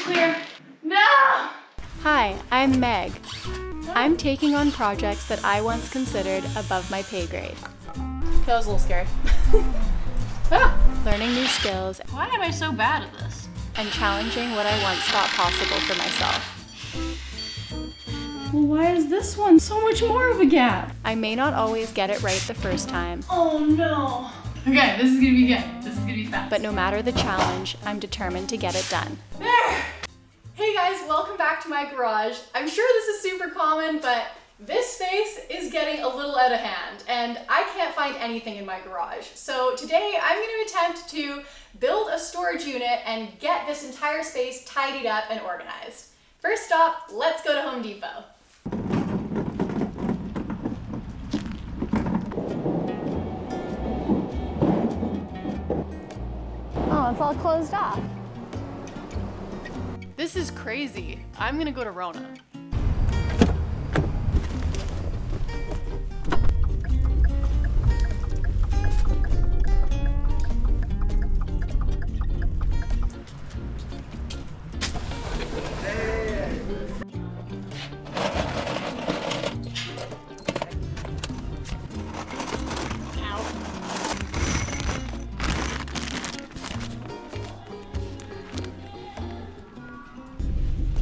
clear. No! Hi, I'm Meg. I'm taking on projects that I once considered above my pay grade. That was a little scary. Learning new skills Why am I so bad at this? and challenging what I once thought possible for myself. Well, why is this one so much more of a gap? I may not always get it right the first time, Oh no. Okay, this is gonna be good. This is gonna be fast. but no matter the challenge, I'm determined to get it done. There! Hey guys, welcome back to my garage. I'm sure this is super common, but this space is getting a little out of hand and I can't find anything in my garage. So today I'm going to attempt to build a storage unit and get this entire space tidied up and organized. First stop, let's go to Home Depot. Oh, it's all closed off. This is crazy. I'm gonna go to Rona.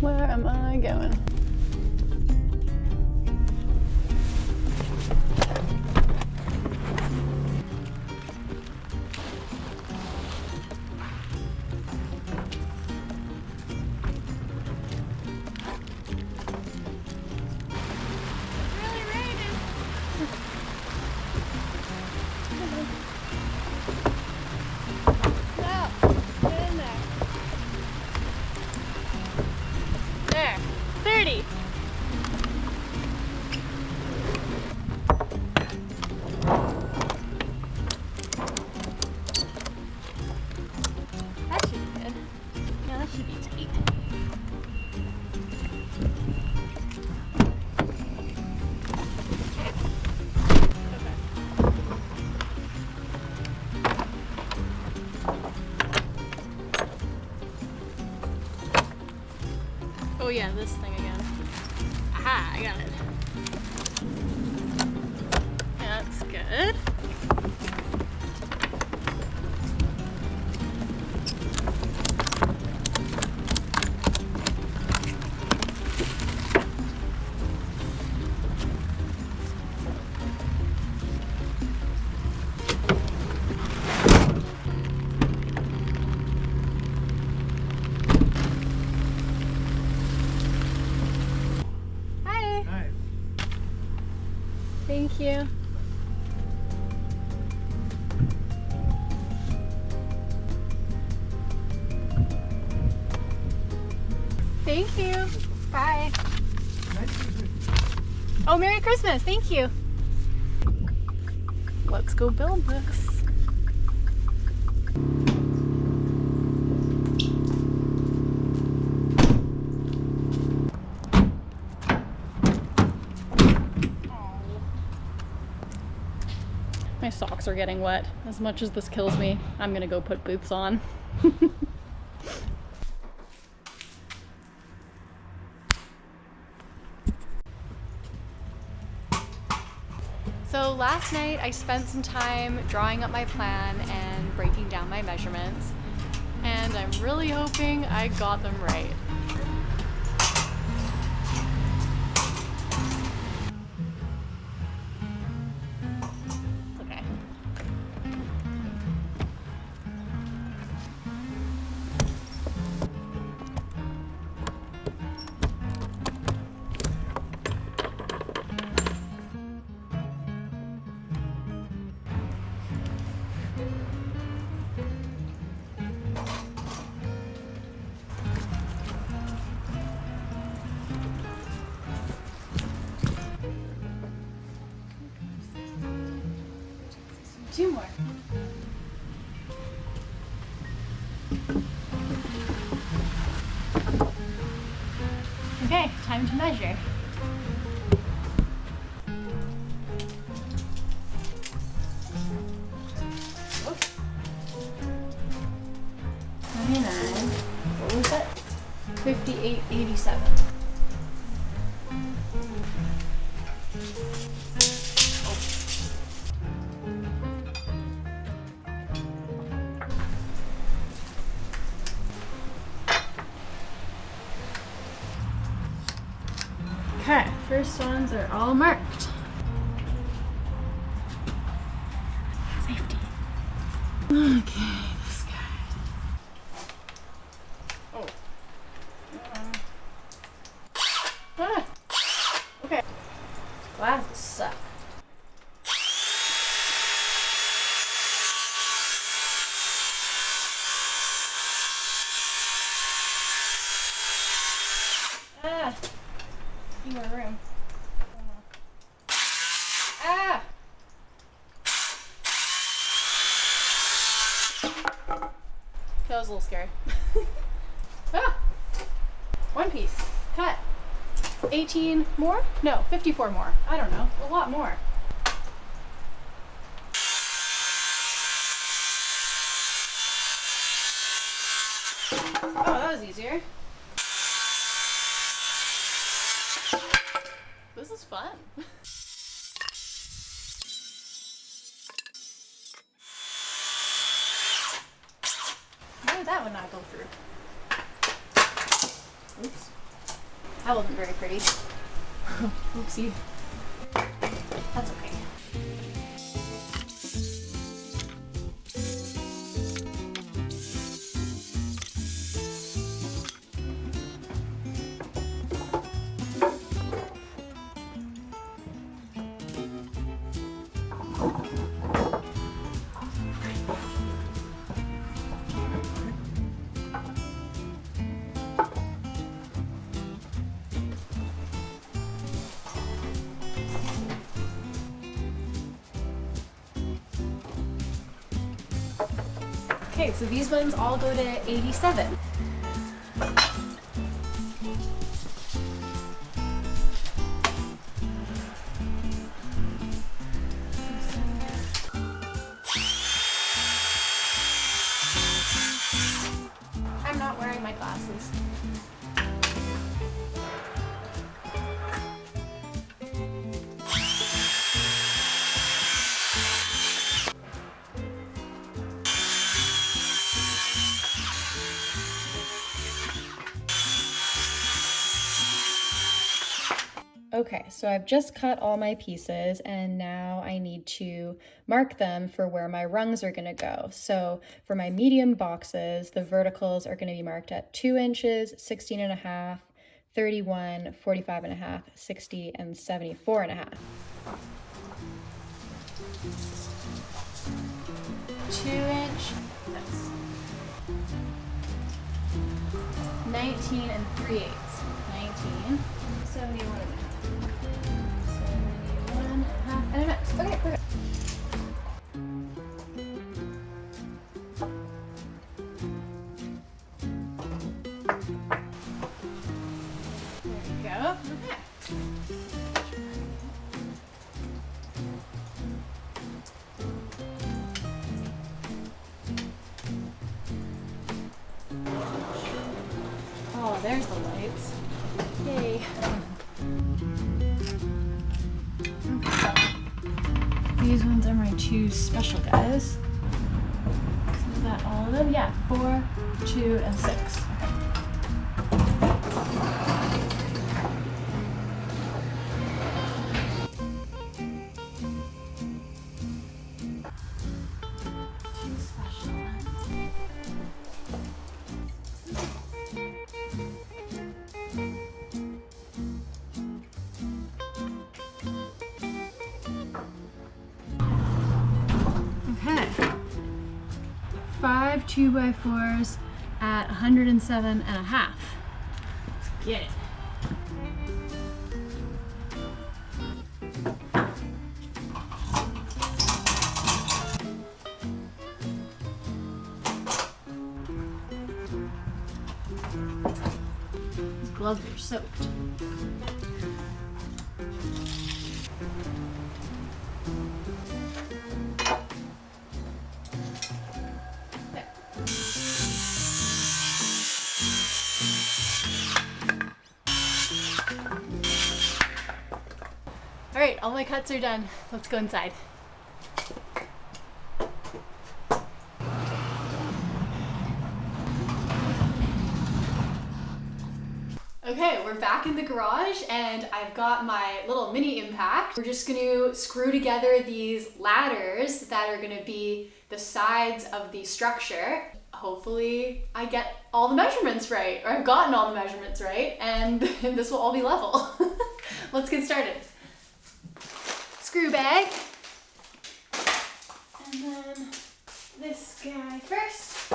Where am I going? There, 30. That should be good. Yeah, that should be tight. Oh yeah, this thing again. Aha, I got it. That's good. Hi. Thank you. Thank you. Bye. Oh, Merry Christmas. Thank you. Let's go build this. My socks are getting wet. As much as this kills me, I'm gonna go put boots on. So last night I spent some time drawing up my plan and breaking down my measurements, and I'm really hoping I got them right. Okay. Two more. Okay, time to measure. Oops. 99. What was it? 58.87. Okay, first ones are all marked. Safety. Okay, this guy. Oh. Ah. Okay. Glasses suck. Ah. Need more room. Ah. That was a little scary. Ah. One piece. Cut. 18 more? No, 54 more. I don't know. A lot more. Oh, that was easier. This is fun. How did that one not go through? Oops. That wasn't very pretty. Oopsie. That's okay. Okay, so these ones all go to 87. I'm not wearing my glasses. Okay, so I've just cut all my pieces and now I need to mark them for where my rungs are gonna go. So for my medium boxes, the verticals are gonna be marked at 2 inches, 16.5, 31, 45.5, 60, and 74.5. 2-inch. That's 19 and 3/8. 19. 71 and a half. 71 and a half. And a next. Okay, perfect. There we go. Okay. Oh, there's the lights. Yay. These ones are my 2 special guys. So is that all of them? Yeah, 4, 2, and 6. Two special ones. Okay. 5 2x4s at 107.5. Let's get it. These gloves are soaked. all my cuts are done. Let's go inside. Okay, we're back in the garage and I've got my little mini impact. We're just gonna screw together these ladders that are gonna be the sides of the structure. Hopefully I get all the measurements right, or I've gotten all the measurements right, and this will all be level. Let's get started. Screw bag. And then this guy first.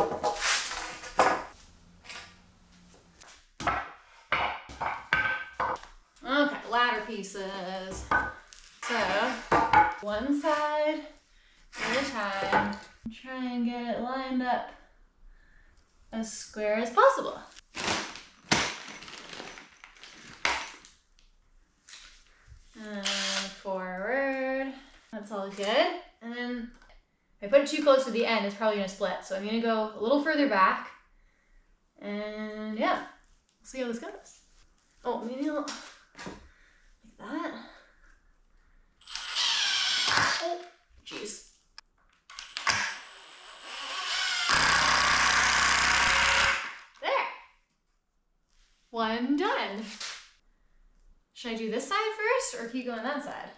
Okay, ladder pieces. So, one side at a time. Try and get it lined up as square as possible. And forward. That's all good. And then if I put it too close to the end, it's probably gonna split. So I'm gonna go a little further back. And yeah, we'll see how this goes. Oh, maybe I'll, like that. Oh, jeez. There. One done. Should I do this side first or keep going that side?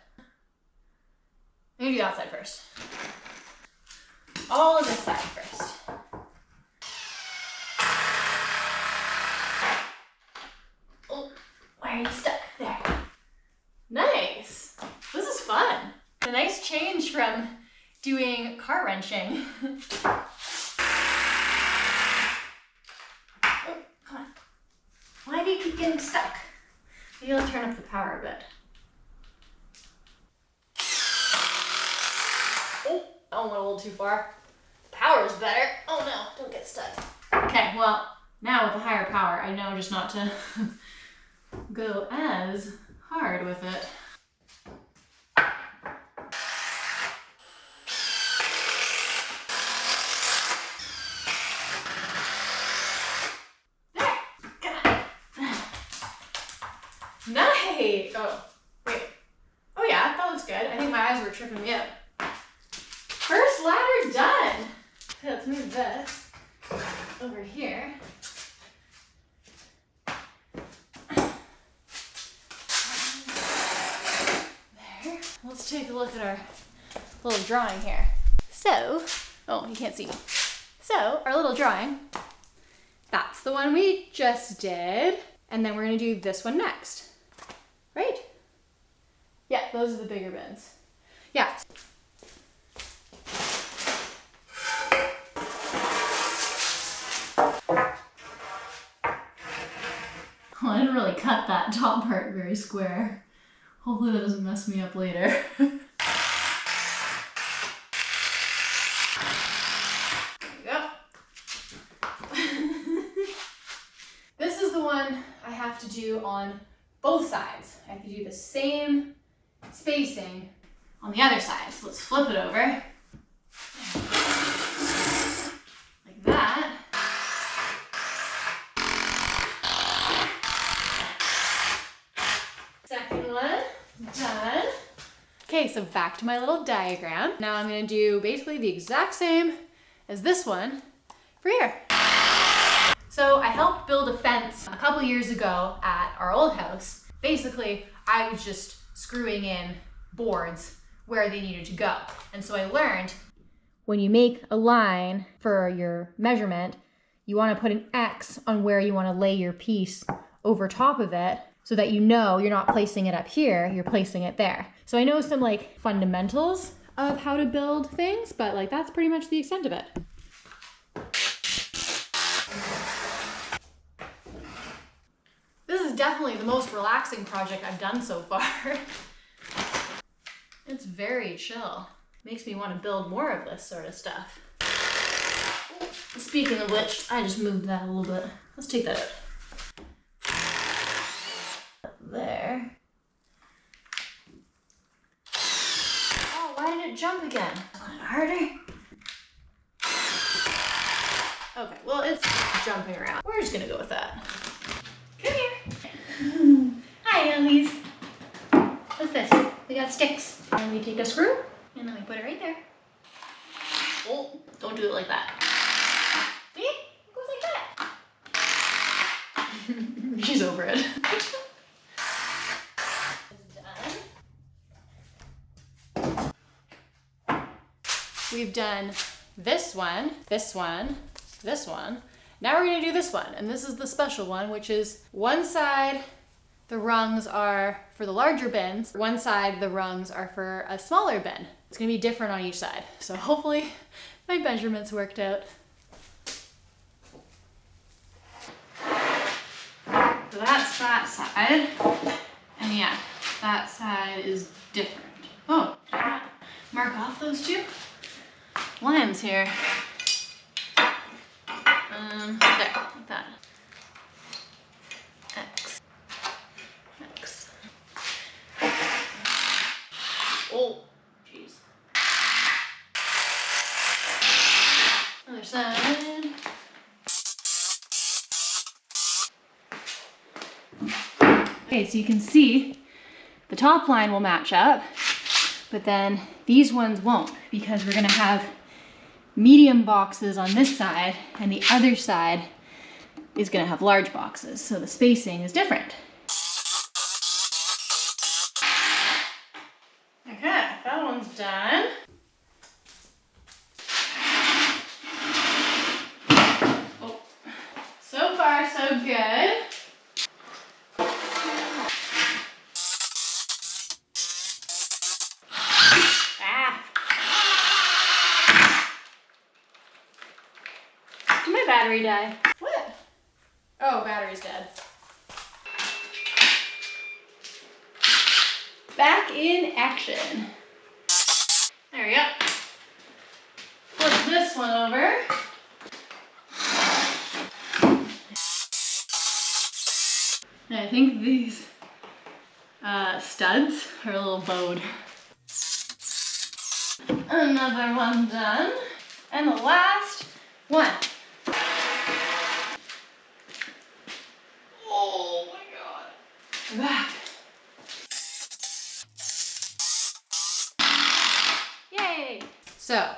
I'm gonna do that side first. All of this side first. Oh, why are you stuck? There. Nice. This is fun. A nice change from doing car wrenching. Oh, come on. Why do you keep getting stuck? Maybe I'll turn up the power a bit. Oh, went a little too far. The power's better. Oh no, don't get stuck. Okay, well, now with the higher power, I know just not to go as hard with it. There, got it. Nice. Oh, wait. Oh yeah, that looks good. I think my eyes were tripping me up. First ladder done. Okay, let's move this over here. There. Let's take a look at our little drawing here. So, oh, you can't see me. So, our little drawing, that's the one we just did. And then we're gonna do this one next, right? Yeah, those are the bigger bins. Yeah. Well, I didn't really cut that top part very square. Hopefully that doesn't mess me up later. There we go. This is the one I have to do on both sides. I have to do the same spacing on the other side. So let's flip it over. Like that. Second one, done. Okay, so back to my little diagram. Now I'm gonna do basically the exact same as this one for here. So I helped build a fence a couple years ago at our old house. Basically, I was just screwing in boards where they needed to go. And so I learned when you make a line for your measurement, you wanna put an X on where you wanna lay your piece over top of it, so that you know you're not placing it up here, you're placing it there. So I know some like fundamentals of how to build things, but like that's pretty much the extent of it. This is definitely the most relaxing project I've done so far. It's very chill. Makes me want to build more of this sort of stuff. Speaking of which, I just moved that a little bit. Let's take that out. There. Oh, why did it jump again? A little harder. Okay, well, it's jumping around. We're just gonna go with that. Come here. Hi, Elise. What's this? We got sticks. And we take a screw and then we put it right there. Oh, don't do it like that. See? It goes like that. She's over it. We've done this one, this one, this one. Now we're gonna do this one, and this is the special one, which is one side the rungs are for the larger bins, one side the rungs are for a smaller bin. It's gonna be different on each side. So hopefully my measurements worked out. So that's that side. And yeah, that side is different. Oh, did I mark off those two lines here? There, like that. X. X. Oh, jeez. Other side. Okay, so you can see the top line will match up, but then these ones won't because we're gonna have medium boxes on this side and the other side is gonna have large boxes. So the spacing is different. Okay, that one's done. Oh, so far so good. Did my battery die? What? Oh, battery's dead. Back in action. There we go. Flip this one over. And I think these studs are a little bowed. Another one done. And the last one. Oh my god. We're back. Yay! So,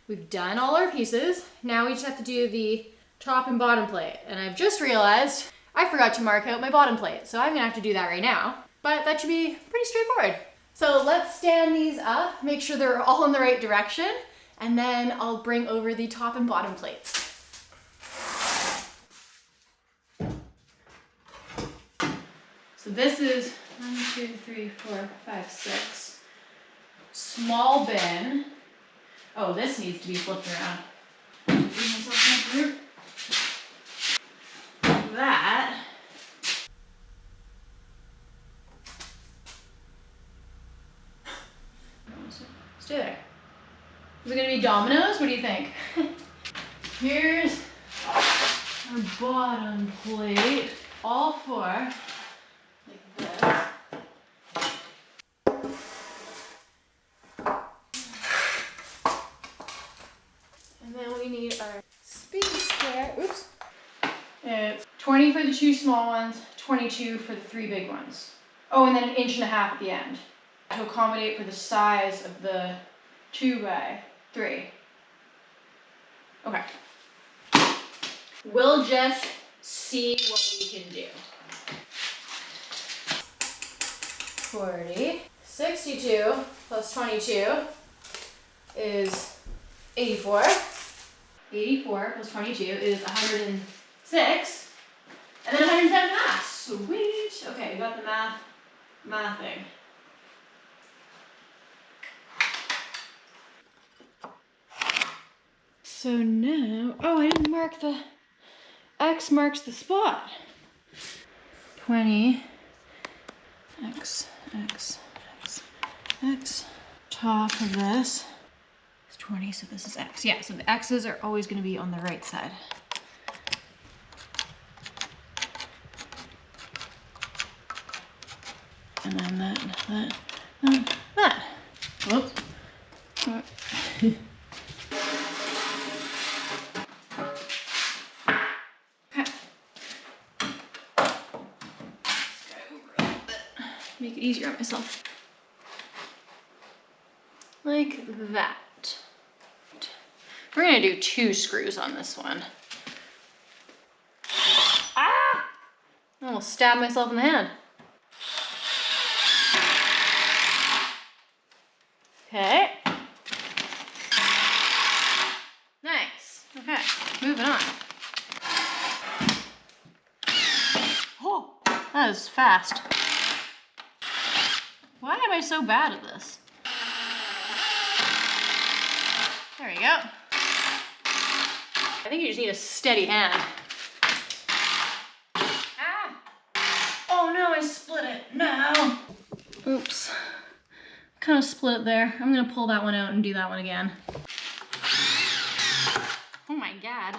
we've done all our pieces. Now we just have to do the top and bottom plate. And I've just realized I forgot to mark out my bottom plate. So I'm gonna have to do that right now. But that should be pretty straightforward. So let's stand these up, make sure they're all in the right direction, and then I'll bring over the top and bottom plates. So this is 1, 2, 3, 4, 5, 6. Small bin. Oh, this needs to be flipped around. That. Stay there. Is it gonna be dominoes? What do you think? Here's our bottom plate. All four. Like this. And then we need our space square. Oops. It's 20 for the 2 small ones, 22 for the 3 big ones. Oh, and then 1.5 inches at the end to accommodate for the size of the 2 by 3. Okay. We'll just see what we can do. 40. 62 plus 22 is 84. 84 plus 22 is 106. And then 107.5. Sweet. Okay, we got the mathing. So now, oh, I didn't mark the, X marks the spot. 20, X, X, X, X. Top of this is 20, so this is X. Yeah, so the X's are always going to be on the right side. And then that. Whoops. Okay. Make it easier on myself. like that. We're gonna do 2 screws on this one. Ah! I almost stabbed myself in the hand. Okay. Nice. Okay, moving on. Oh, that is fast. Why am I so bad at this? There we go. I think you just need a steady hand. Ah! Oh no, I split it. No. Oops. Kind of split it there. I'm gonna pull that one out and do that one again. Oh my God.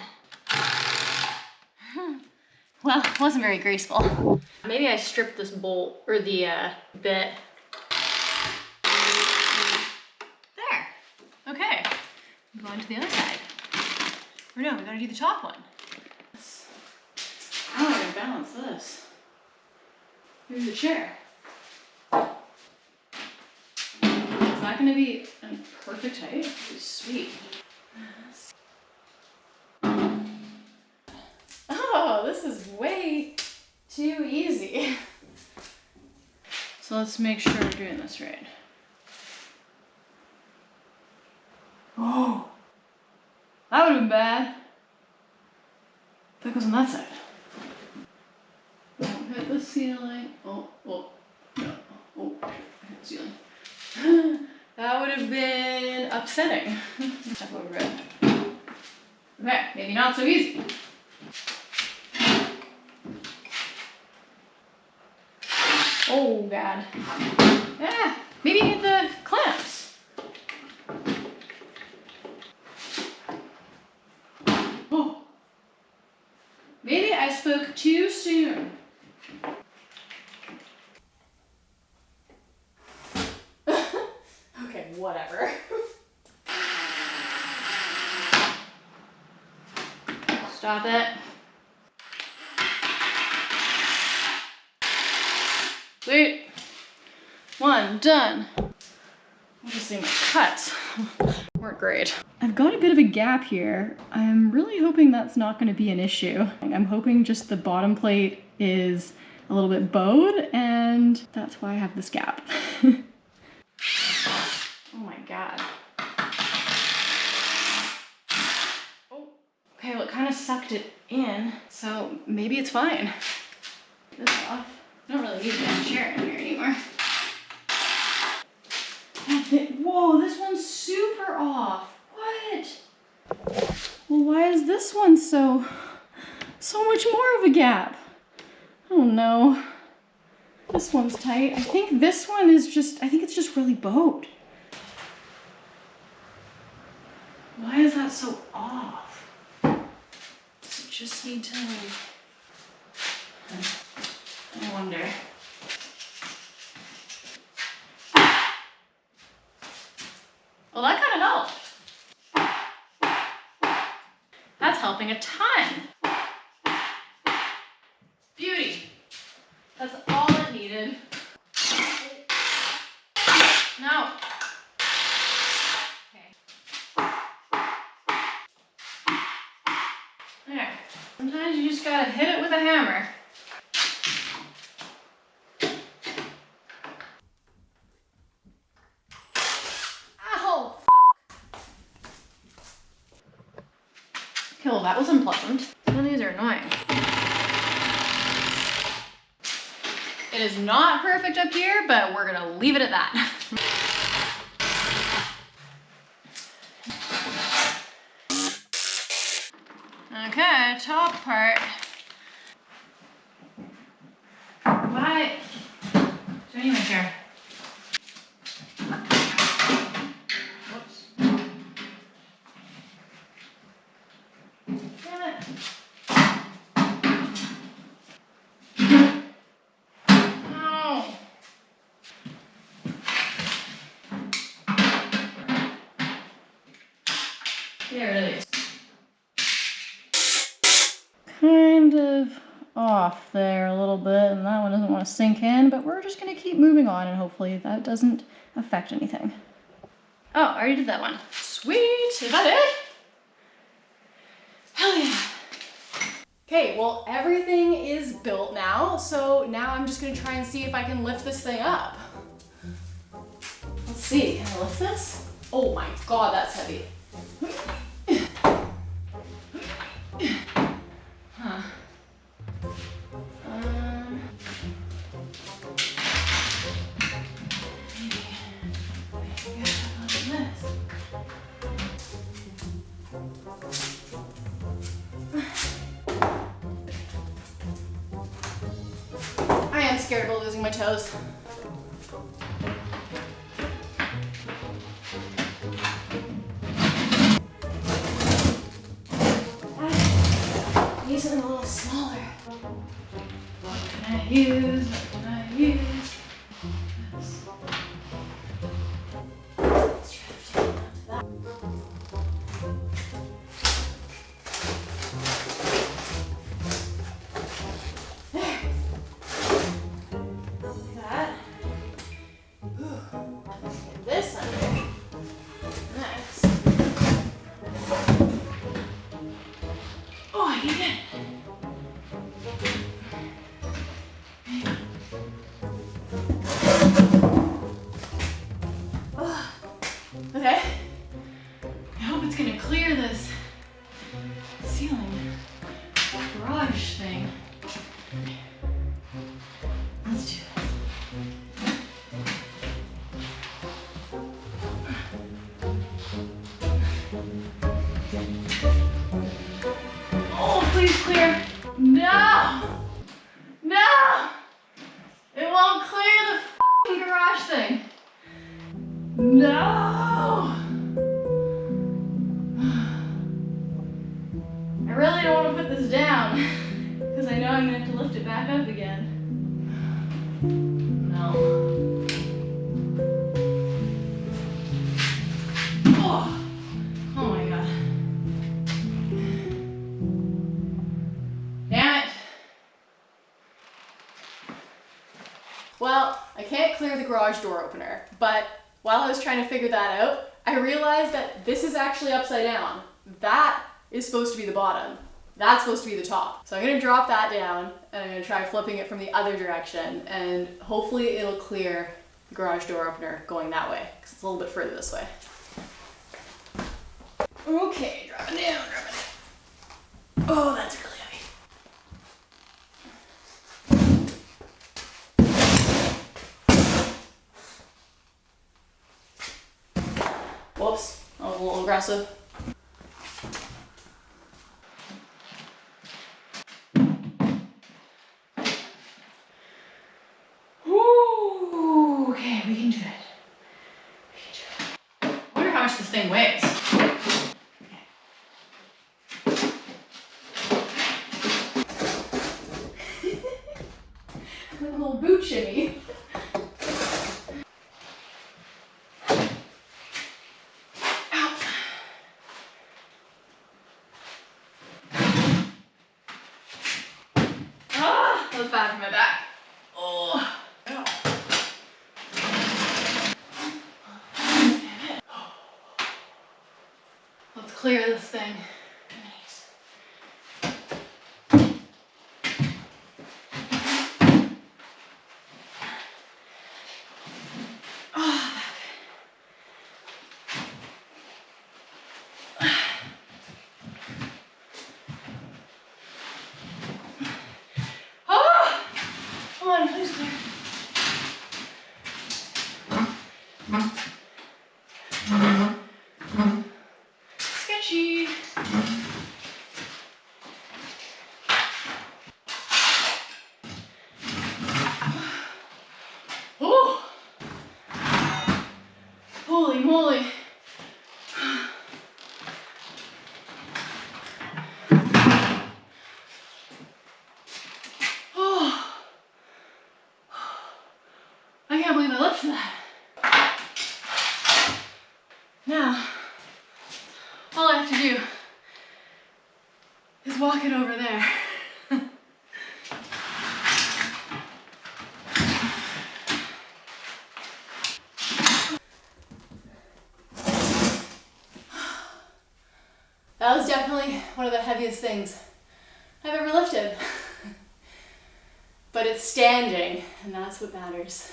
Well, it wasn't very graceful. Maybe I stripped this bolt or the bit. There. Okay. I'm going to the other side. Or no, we gotta do the top one. How am I gonna balance this? Here's the chair. Is that gonna be a perfect height? Sweet. Oh, this is way too easy. So let's make sure we're doing this right. Oh, that would have been bad. That goes on that side. Don't hit the ceiling. Oh, no. Oh, I hit the ceiling. That would have been upsetting. Step over it. Okay, maybe not so easy. Oh God. Yeah, maybe hit the clamps. Oh. Maybe I spoke too soon. Okay, whatever. Stop it. Sweet. 1 done. Obviously my cuts weren't great. I've got a bit of a gap here. I'm really hoping that's not going to be an issue. I'm hoping just the bottom plate is a little bit bowed, and that's why I have this gap. Oh my God. Oh, okay, well it kind of sucked it in, so maybe it's fine. This off. I don't really need that chair in here anymore. Whoa, this one's super off. What? Well, why is this one so much more of a gap? Oh no. This one's tight. I think this one is just, I think it's just really bowed. Why is that so off? Does it just need to like, I wonder. Well, that kind of helped. That's helping a ton. Beauty. That's all it needed. No. Okay. There. Sometimes you just gotta hit it with a hammer. Okay, well that was unpleasant. Some of these are annoying. It is not perfect up here, but we're gonna leave it at that. Okay, top part. Why? Is there anyone here? Whoops. Damn it. No. There it is. Kind of off there a little bit, and that one doesn't want to sink in, but we're just going to keep moving on, and hopefully that doesn't affect anything. Oh, I already did that one. Sweet, is that it? Hell yeah. Okay, well, everything is built now, so now I'm just gonna try and see if I can lift this thing up. Let's see, can I lift this? Oh my god, that's heavy. Huh. I am scared about losing my toes. Use something a little smaller. What can I use? What can I use? This. Let's try to take it down to that. There. Like that. Ooh. Get this under. Next. Oh, I did it. Okay. I hope it's gonna clear this ceiling garage thing. Let's do this. Oh, please clear. No! No! It won't clear the f***ing garage thing. No! I really don't want to put this down because I know I'm going to have to lift it back up again. No. Oh, oh my god. Damn it. Well, I can't clear the garage door opener, but while I was trying to figure that out, I realized that this is actually upside down. That is supposed to be the bottom. That's supposed to be the top. So I'm gonna drop that down and I'm gonna try flipping it from the other direction and hopefully it'll clear the garage door opener going that way because it's a little bit further this way. Okay, drop it down, drop it down. Oh, that's really heavy. Whoops, that was a little aggressive. Woo, okay, we can do it. We can do it. I wonder how much this thing weighs. A little boot shimmy. That was bad for my back. Oh. Ow. Damn it. Let's clear this thing. Please clear. Sketchy. Oh. Holy moly. I can't believe I lifted that. Now, all I have to do is walk it over there. of the heaviest things I've ever lifted. But it's standing, and that's what matters.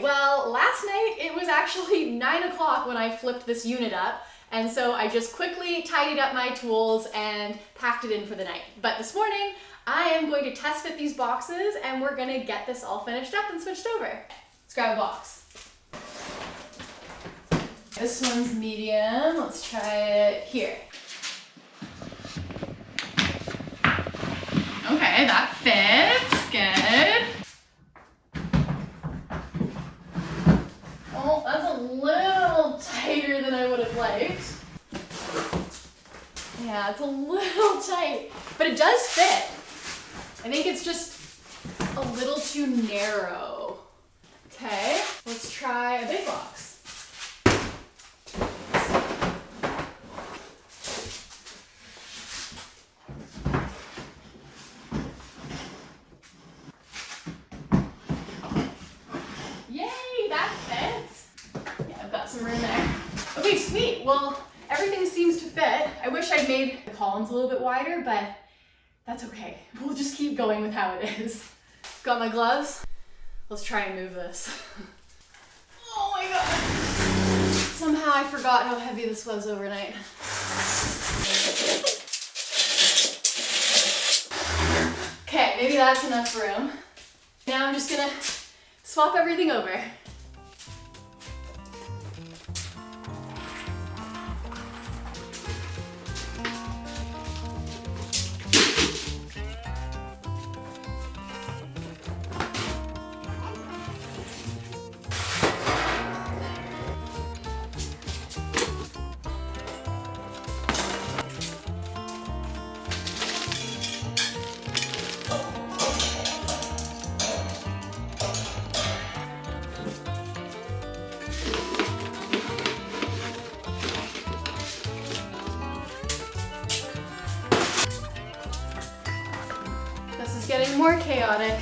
Well, last night it was actually 9 o'clock when I flipped this unit up, and so I just quickly tidied up my tools and packed it in for the night. But this morning, I am going to test fit these boxes, and we're gonna get this all finished up and switched over. Let's grab a box. This one's medium. Let's try it here. Okay, that fits. Good. Oh, that's a little tighter than I would have liked. Yeah, it's a little tight, but it does fit. I think it's just a little too narrow. Okay, let's try a big box. Room there. Okay, sweet. Well, everything seems to fit. I wish I'd made the columns a little bit wider, but that's okay. We'll just keep going with how it is. Got my gloves. Let's try and move this. Oh my god. Somehow I forgot how heavy this was overnight. Okay, maybe that's enough room. Now I'm just gonna swap everything over. Getting more chaotic.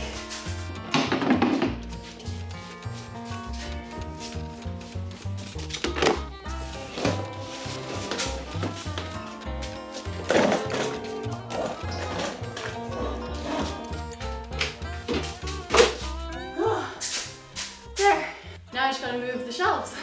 There. Now I just gotta move the shelves.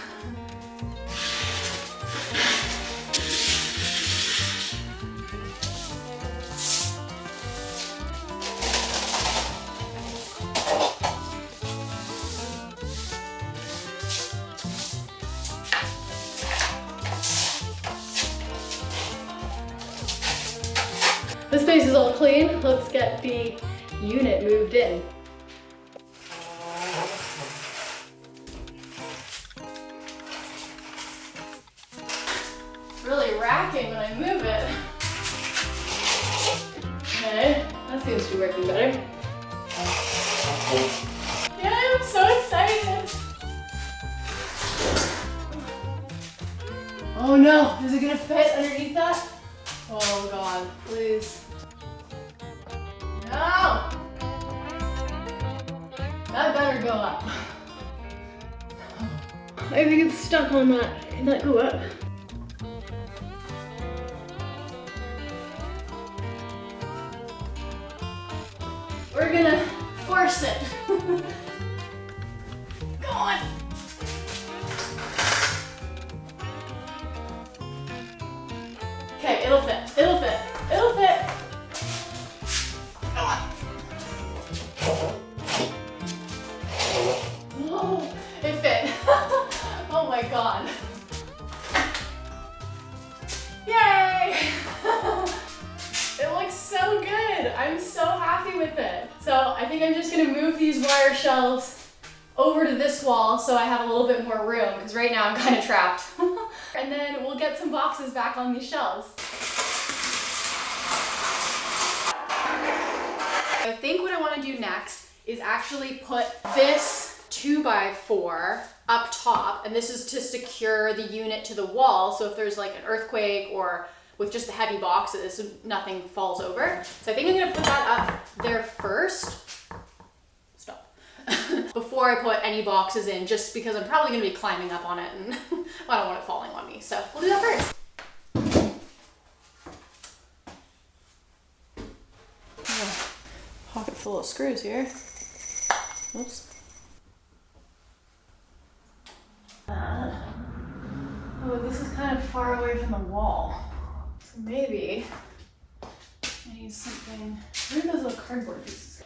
The space is all clean. Let's get the unit moved in. Really racking when I move it. Okay, that seems to be working better. Yeah, I'm so excited. Oh no, is it gonna fit underneath that? Oh god, please. No! That better go up. I think it's stuck on that. Can that go up? We're gonna force it. Go on! Okay, it'll fit. It'll fit. It'll fit. Come on. Oh, it fit. Oh my god. Yay! It looks so good. I'm so happy with it. So I think I'm just gonna move these wire shelves over to this wall so I have a little bit more room, because right now I'm kind of trapped. And then we'll get some boxes back on these shelves. I think what I want to do next is actually put this 2x4 up top, and this is to secure the unit to the wall, so if there's like an earthquake or with just the heavy boxes, so nothing falls over. So I think I'm gonna put that up there first. Stop. before I put any boxes in, just because I'm probably gonna be climbing up on it and I don't want it falling on me. So we'll do that first. Pocket full of screws here. Oops. Oh, this is kind of far away from the wall. So maybe I need something. Where are those little cardboard pieces?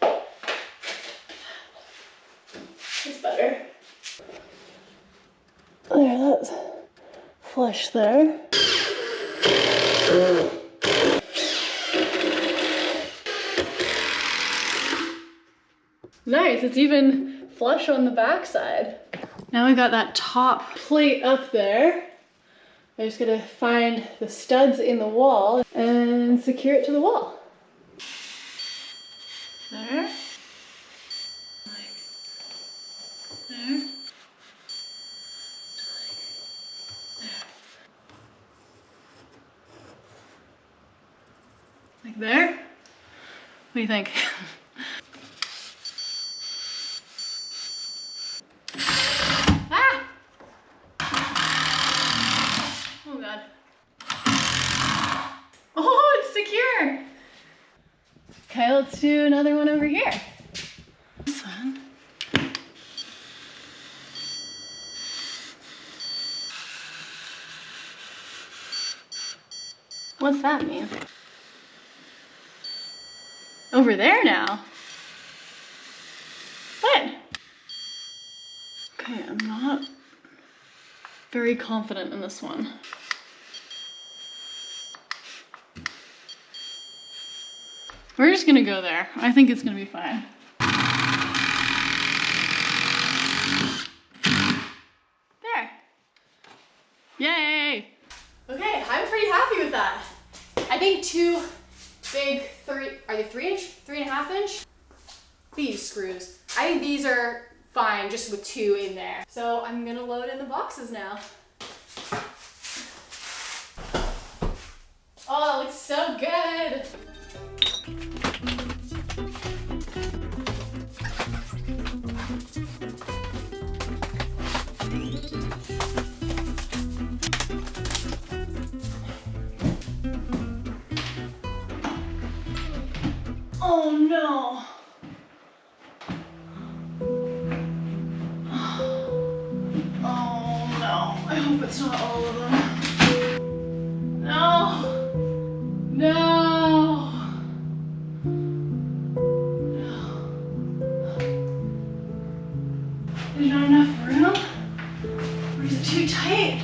It's better. There, that's flush there. Nice, it's even flush on the backside. Now we got that top plate up there. I just gotta find the studs in the wall and secure it to the wall. There. There. Like there? What do you think? Ah! Oh God. Oh, it's secure! Okay, let's do another one over here. This one. What's that mean? Over there now? What? Okay, I'm not very confident in this one. We're just gonna go there. I think it's gonna be fine. There. Yay! Okay, I'm pretty happy with that. I think two big are they 3.5 inch? These screws. I think these are fine just with 2 in there. So I'm gonna load in the boxes now. Oh, it looks so good. Oh no. Oh no. I hope it's not all of them. No. No. There's not enough room? Or is it too tight?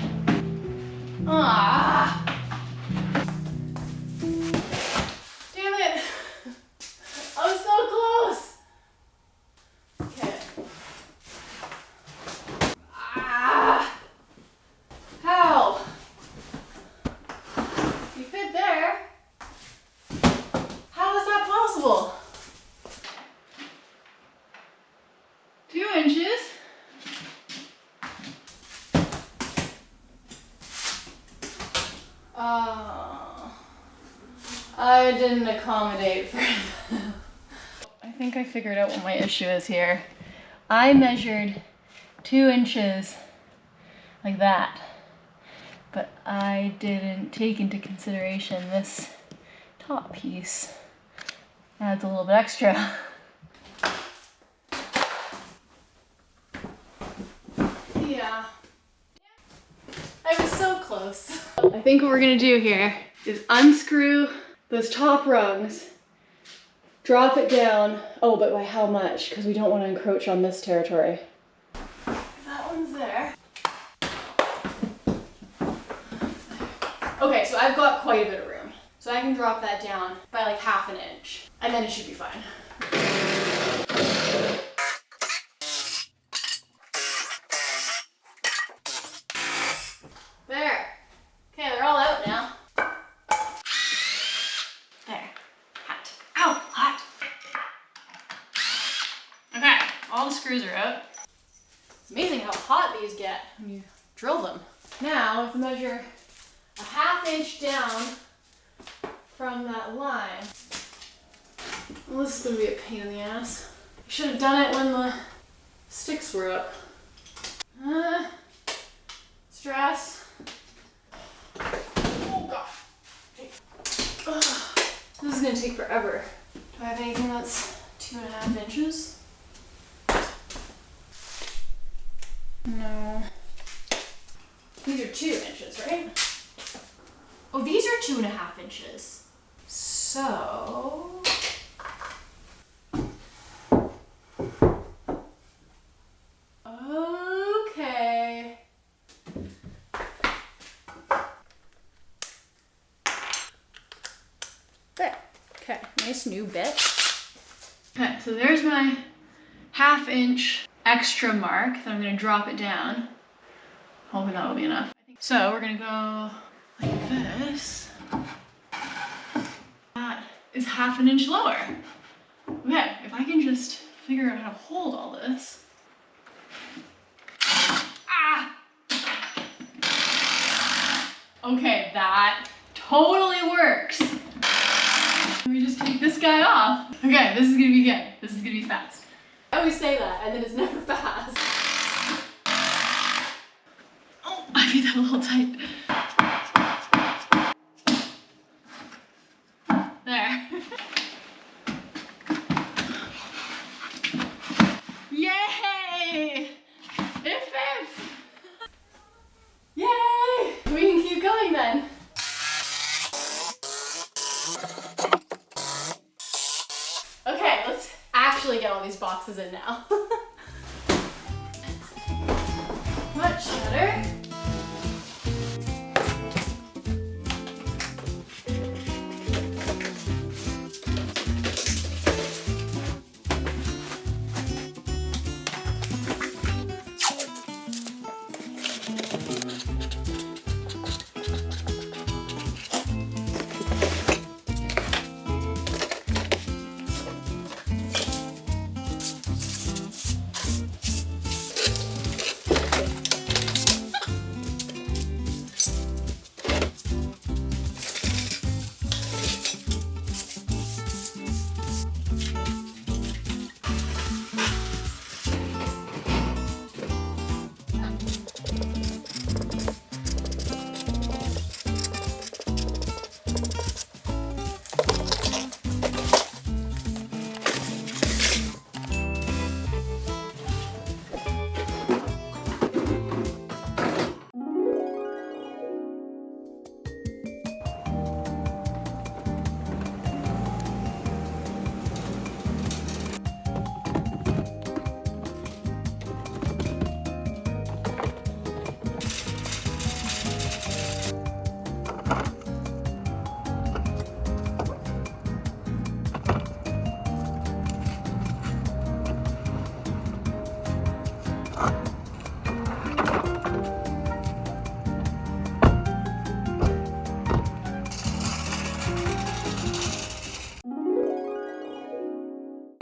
Ah. Damn it. I was so close. Okay. Ah. How? You fit there. How is that possible? 2 inches. I didn't accommodate for it. I think I figured out what my issue is here. I measured 2 inches like that, but I didn't take into consideration this top piece. Adds a little bit extra. Yeah. I was so close. I think what we're gonna do here is unscrew those top rungs, drop it down. Oh, but by how much? Because we don't want to encroach on this territory. That one's there. Okay, so I've got quite a bit of room. So I can drop that down by like 1/2 inch, and then it should be fine. There. Okay, they're all out now. There. Hot. Ow, hot. Okay, all the screws are out. It's amazing how hot these get when you drill them. Now, we have to measure 1/2 inch down from that line. Well, this is gonna be a pain in the ass. I should have done it when the Sticks were up. Stress. Oh god. Ugh, this is gonna take forever. Do I have anything that's 2.5 inches? No. These are 2 inches, right? Oh, these are 2.5 inches. So. Okay. There. Okay, nice new bit. Okay, so there's my 1/2 inch extra mark that I'm gonna drop it down. Hoping that'll be enough. So we're gonna go like this. That is 1/2 inch lower. Okay, if I can just figure out how to hold all this. Ah! Okay, that totally works. Let me just take this guy off. Okay, this is gonna be good. This is gonna be fast. I always say that, and then it's never fast. Oh, I made that a little tight. There. Yay! It fits! Yay! We can keep going then. Okay, let's actually get all these boxes in now. Much better.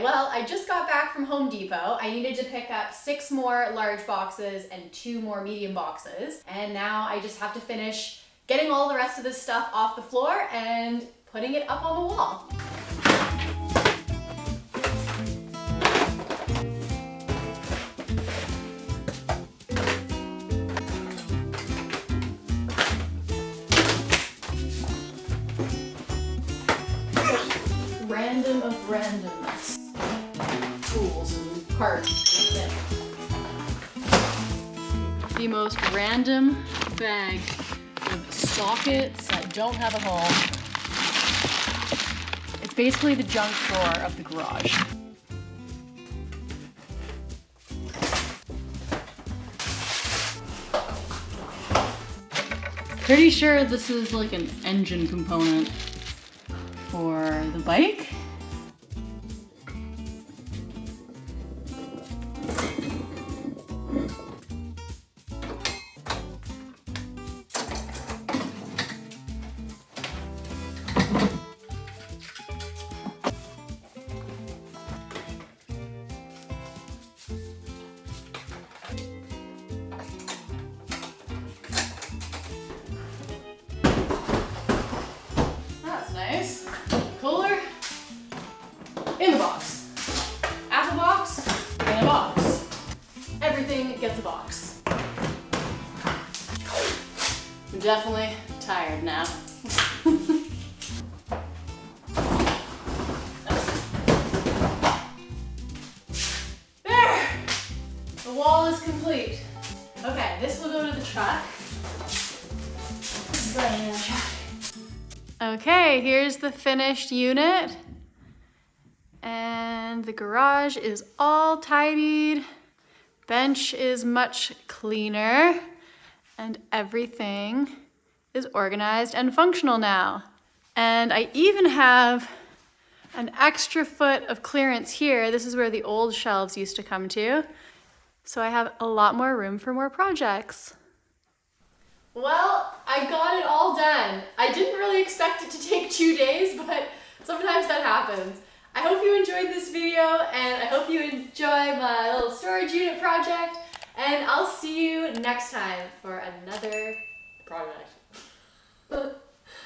Well, I just got back from Home Depot. I needed to pick up 6 more large boxes and 2 more medium boxes. And now I just have to finish getting all the rest of this stuff off the floor and putting it up on the wall. Random of randomness. Tools and parts and The most random bag of sockets that don't have a hole. It's basically the junk drawer of the garage. Pretty sure this is like an engine component for the bike. that's nice. Cooler. it gets a box. I'm definitely tired now. There! The wall is complete. Okay, this will go to the truck. This is going in the truck. Okay, here's the finished unit. And the garage is all tidied. Bench is much cleaner. And everything is organized and functional now. And I even have an extra foot of clearance here. This is where the old shelves used to come to. So I have a lot more room for more projects. Well, I got it all done. I didn't really expect it to take 2 days, but sometimes that happens. I hope you enjoyed this video, and I hope you enjoy my little storage unit project, and I'll see you next time for another project.